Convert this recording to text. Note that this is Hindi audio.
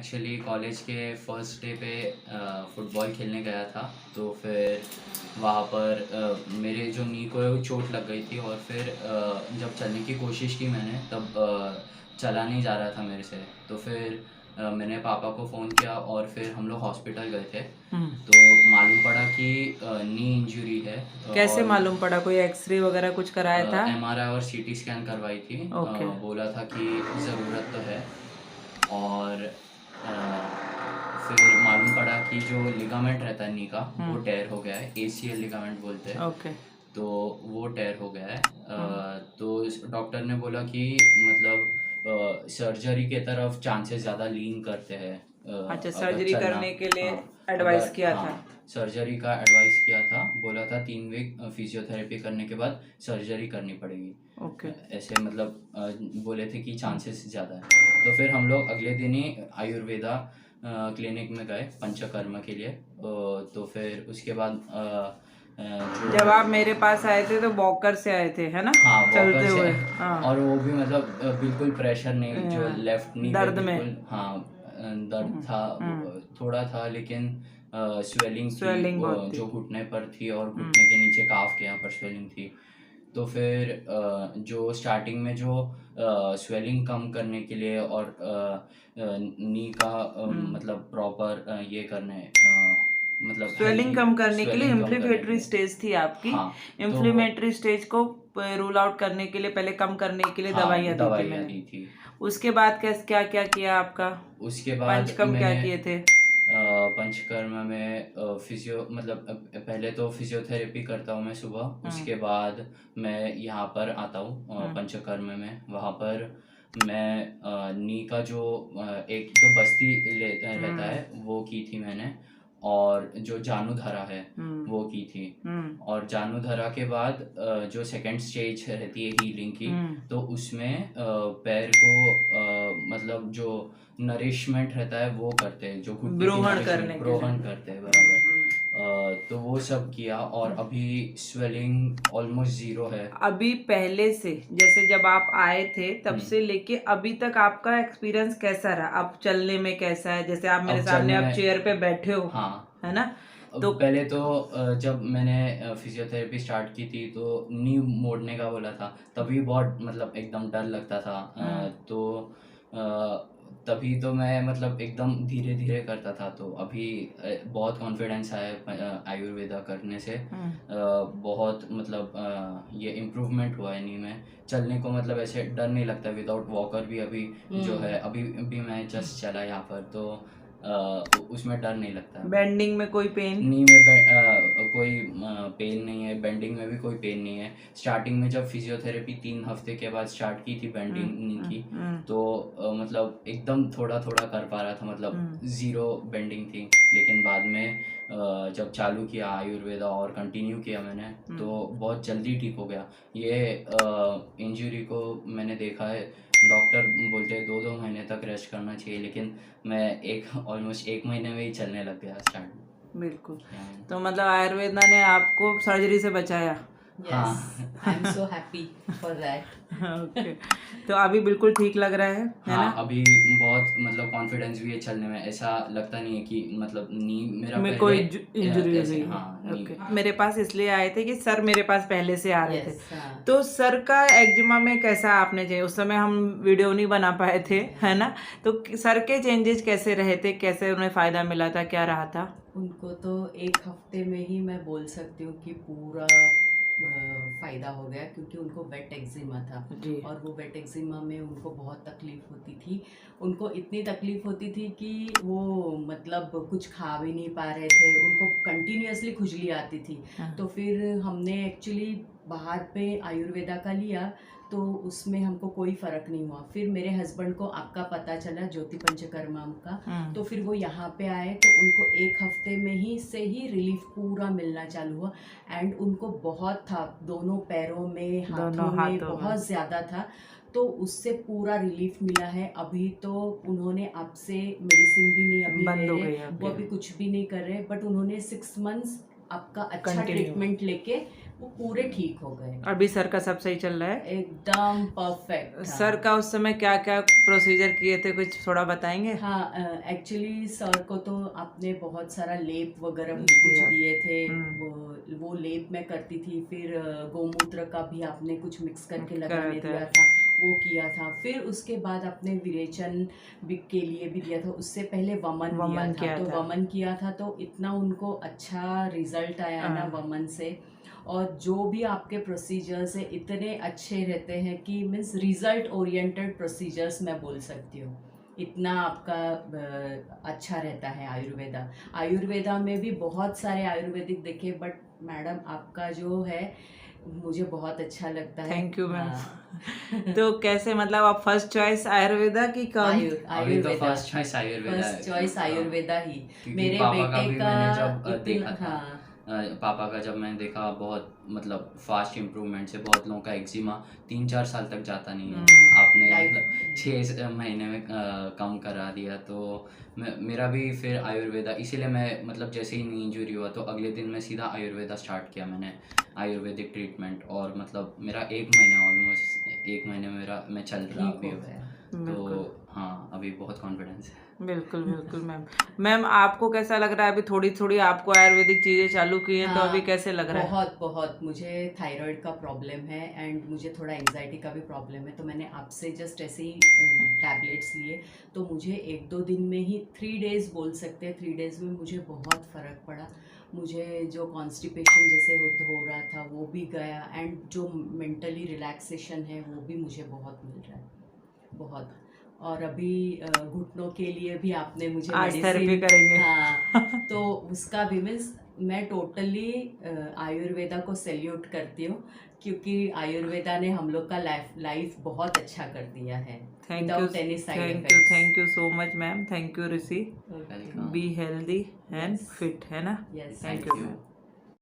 एक्चुअली कॉलेज के फर्स्ट डे पे फुटबॉल खेलने गया था। तो फिर वहाँ पर मेरे जो नी को है वो चोट लग गई थी, और फिर जब चलने की कोशिश की मैंने, तब चला नहीं जा रहा था मेरे से। तो फिर मैंने पापा को फ़ोन किया और फिर हम लोग हॉस्पिटल गए थे। तो मालूम पड़ा कि नी इंजरी है। कैसे और मालूम पड़ा? कोई एक्सरे वगैरह कुछ कराया था? एमआरआई और सीटी स्कैन करवाई थी। ओके। बोला था कि ज़रूरत तो है। और फिर मालूम पड़ा कि जो लिगामेंट रहता है नी का, वो टेयर हो गया है। एसीएल लिगामेंट बोलते हैं। ओके। तो वो टेयर हो गया है। तो डॉक्टर ने बोला कि मतलब सर्जरी के तरफ चांसेस ज़्यादा लीन करते हैं। अच्छा, अगर सर्जरी चलना, करने के लिए हाँ, एडवाइस अगर, किया हाँ, था? सर्जरी का एडवाइस किया था। बोला था 3 वीक फिजियोथेरेपी करने के बाद सर्जरी करनी पड़ेगी। ओके। ऐसे मतलब बोले थे कि चांसेस ज़्यादा है। तो फिर हम लोग अगले दिन ही आयुर्वेदा क्लिनिक में गए पंचकर्म के लिए। तो फिर उसके बाद जो, जब आप मेरे पास आए थे तो वॉकर से आए थे, है ना? हाँ, वॉकर चलते से। हुए। हाँ। और वो भी मतलब बिल्कुल प्रेशर नहीं, जो लेफ्ट नी पे दर्द में। बिल्कुल, हाँ, दर्द था, थोड़ा था, लेकिन स्वेलिंग थी स्वेलिंग बहुत थी। जो घुटने पर थी, और घुटने के नीचे काफ के यहाँ पर स्वेलिंग थी। तो फिर जो स्टार्टिंग में जो स्वेलिंग कम करने के लिए और नी का मतलब प्रॉपर ये करने, मतलब स्वेलिंग हेल्दी कम करने के लिए स्वेलिंग कम करने के इन्फ्लेमेटरी लिए, स्टेज थी आपकी। हाँ, तो इन्फ्लेमेटरी स्टेज को रूल आउट करने के लिए, पहले कम करने के लिए हाँ, दवाइयाँ दी थी दवाइयाँ मैंने। दी थी। उसके बाद कैसे, क्या क्या किया आपका? उसके बाद पंचकर्म क्या मैंने किए थे? पंचकर्म में फिजियो मतलब पहले तो फिजियोथेरेपी करता हूँ मैं सुबह। उसके बाद मैं यहाँ पर आता हूँ पंचकर्म में। वहाँ पर मैं नी का जो एक तो बस्ती रहता है, वो की थी मैंने। और जो जानुधरा है, वो की थी। और जानुधरा के बाद जो सेकंड स्टेज रहती है हीलिंग की, तो उसमें पैर को मतलब जो नरिशमेंट रहता है वो करते हैं, जो घुटने की ब्रोहण करने नरिशमेंट, के लिए। ब्रोहन करते हैं, बराबर। तो वो सब किया, और अभी स्वेलिंग ऑलमोस्ट ज़ीरो है। अभी पहले से, जैसे जब आप आए थे तब से लेके अभी तक आपका एक्सपीरियंस कैसा रहा? अब चलने में कैसा है? जैसे आप मेरे अब सामने चलने अब में, चेयर पे बैठे हो, हाँ, है ना? अब तो पहले तो जब मैंने फिजियोथेरेपी स्टार्ट की थी, तो नी मोड़ने का बोला था, तभी बहुत मतलब एकदम डर लगता था। तो अ, तभी तो मैं मतलब एकदम धीरे धीरे करता था। तो अभी बहुत कॉन्फिडेंस आया है आयुर्वेदा करने से। बहुत मतलब ये इम्प्रूवमेंट हुआ है नी में। चलने को मतलब ऐसे डर नहीं लगता विदाउट वॉकर भी। अभी जो है, अभी भी मैं जस्ट चला यहाँ पर, तो उसमें डर नहीं लगता अभी। बेंडिंग में कोई पेन? नी में कोई पेन नहीं है, बेंडिंग में भी कोई पेन नहीं है। स्टार्टिंग में जब फिजियोथेरेपी 3 हफ्ते के बाद स्टार्ट की थी बेंडिंग नी की, तो मतलब एकदम थोड़ा थोड़ा कर पा रहा था, मतलब ज़ीरो बेंडिंग थी। लेकिन बाद में जब चालू किया आयुर्वेदा और कंटिन्यू किया मैंने, तो बहुत जल्दी ठीक हो गया। ये इंजरी को मैंने देखा है, डॉक्टर बोलते हैं 2-2 महीने तक रेस्ट करना चाहिए, लेकिन मैं ऑलमोस्ट 1 महीने में ही चलने लग गया स्टार्ट। बिल्कुल। हाँ, तो मतलब आयुर्वेदा ने आपको सर्जरी से बचाया। हाँ। I am so happy for that. Okay. तो अभी बिल्कुल ठीक लग रहा है हाँ, ना? अभी बहुत मतलब कॉन्फिडेंस भी है चलने में। ऐसा लगता नहीं है कि मतलब नी मेरा में पहले कोई इंजरी ऐसे, हुई है? हाँ, नी। ओके। मेरे पास इसलिए आए थे कि सर मेरे पास पहले से आ रहे थे। यस, हाँ। तो सर का एक्जिमा में कैसा आपने चाहिए? उस समय हम वीडियो नहीं बना पाए थे, है ना? तो सर के चेंजेस कैसे रहे थे? कैसे उन्हें फायदा मिला था? क्या रहा था? उनको तो 1 हफ्ते में ही मैं बोल सकती हूँ कि पूरा फ़ायदा हो गया, क्योंकि उनको वेट एक्जिमा था। जी। और वो वेट एक्जिमा में उनको बहुत तकलीफ़ होती थी। उनको इतनी तकलीफ़ होती थी कि वो मतलब कुछ खा भी नहीं पा रहे थे। उनको कंटिन्यूअसली खुजली आती थी। तो फिर हमने एक्चुअली बाहर पे आयुर्वेदा का लिया, तो उसमें हमको कोई फ़र्क नहीं हुआ। फिर मेरे हस्बैंड को आपका पता चला, ज्योति पंचकर्मा का, तो फिर वो यहाँ पे आए, तो उनको 1 हफ्ते में ही से ही रिलीफ पूरा मिलना चालू हुआ। एंड उनको बहुत था, दोनों पैरों में, दोनों हाथों में हाथों में। बहुत ज़्यादा था। तो उससे पूरा रिलीफ मिला है। अभी तो उन्होंने आपसे मेडिसिन भी नहीं अभी बंद ले हो रहे, गई है वो आपके? अभी कुछ भी नहीं कर रहे, बट उन्होंने 6 मंथ्स आपका अच्छा कंटिन्यू। ट्रीटमेंट लेके वो पूरे ठीक हो गए, अभी सर का सब सही चल रहा है? एकदम परफेक्ट था। सर का उस समय क्या क्या प्रोसीजर किए थे, कुछ थोड़ा बताएंगे? हाँ, एक्चुअली सर को तो आपने बहुत सारा लेप वगैरह कुछ दिया। दिए थे, वो लेप मैं करती थी। फिर गौमूत्र का भी आपने कुछ मिक्स करके लगाने कराता दिया है। था, वो किया था। फिर उसके बाद आपने विरेचन के लिए भी दिया था, उससे पहले वमन दिया वमन था। किया तो था। वमन किया था तो इतना उनको अच्छा रिजल्ट आया ना वमन से। और जो भी आपके प्रोसीजर्स है इतने अच्छे रहते हैं कि मीन्स रिजल्ट ओरिएंटेड प्रोसीजर्स मैं बोल सकती हूँ, इतना आपका अच्छा रहता है आयुर्वेदा। आयुर्वेदा में भी बहुत सारे आयुर्वेदिक देखे, बट मैडम आपका जो है मुझे बहुत अच्छा लगता है। Thank you ma'am. हाँ। तो कैसे, मतलब आप फर्स्ट चॉइस आयुर्वेदा की कम? अभी तो आयुर्वेदा फर्स्ट चॉइस आयुर्वेदा है। फर्स्ट चॉइस हाँ, आयुर्वेदा ही। क्योंकि मेरे पापा का बेटे भी का मैंने जब इतना, देखा था, हाँ पापा का जब मैंने देखा बहुत मतलब फास्ट इम्प्रूवमेंट से, बहुत लोगों का एक्जिमा 3-4 साल तक जाता नहीं है, आपने लाइफ मतलब 6 महीने में कम करा दिया। तो मेरा भी फिर आयुर्वेदा, इसीलिए मैं मतलब जैसे ही नी इंजरी हुआ तो अगले दिन मैं सीधा आयुर्वेदा स्टार्ट किया मैंने, आयुर्वेदिक ट्रीटमेंट। और मतलब मेरा 1 महीना, ऑलमोस्ट 1 महीने में मेरा मैं चल रहा ठीक अभी हो अब। गया। तो हाँ, अभी बहुत कॉन्फिडेंस है। बिल्कुल बिल्कुल मैम। मैम आपको कैसा लग रहा है? अभी थोड़ी थोड़ी आपको आयुर्वेदिक चीजें चालू की हैं, तो हाँ, अभी कैसे लग रहा है? बहुत बहुत मुझे थायराइड का प्रॉब्लम है एंड मुझे थोड़ा एंजाइटी का भी प्रॉब्लम है। तो मैंने आपसे जस्ट ऐसे ही टैबलेट्स लिए, तो मुझे 1-2 दिन में ही, 3 डेज़ बोल सकते हैं, 3 डेज़ में मुझे बहुत फ़र्क पड़ा। मुझे जो कॉन्स्टिपेशन जैसे हो रहा था वो भी गया, एंड जो मेंटली रिलैक्सेशन है वो भी मुझे बहुत मिल रहा है, बहुत। और अभी घुटनों के लिए भी आपने मुझे आज थेरेपी मेडिसिन, करेंगे। हाँ, तो उसका भी मीन्स मैं टोटली आयुर्वेदा को सैल्यूट करती हूँ, क्योंकि आयुर्वेदा ने हम लोग का लाइफ बहुत अच्छा कर दिया है thank you, without any side thank you, effects. Thank you so much ma'am. Thank you Rishi. Welcome. Be healthy and Yes. Fit, है ना? Yes. Thank thank you you. Ma'am.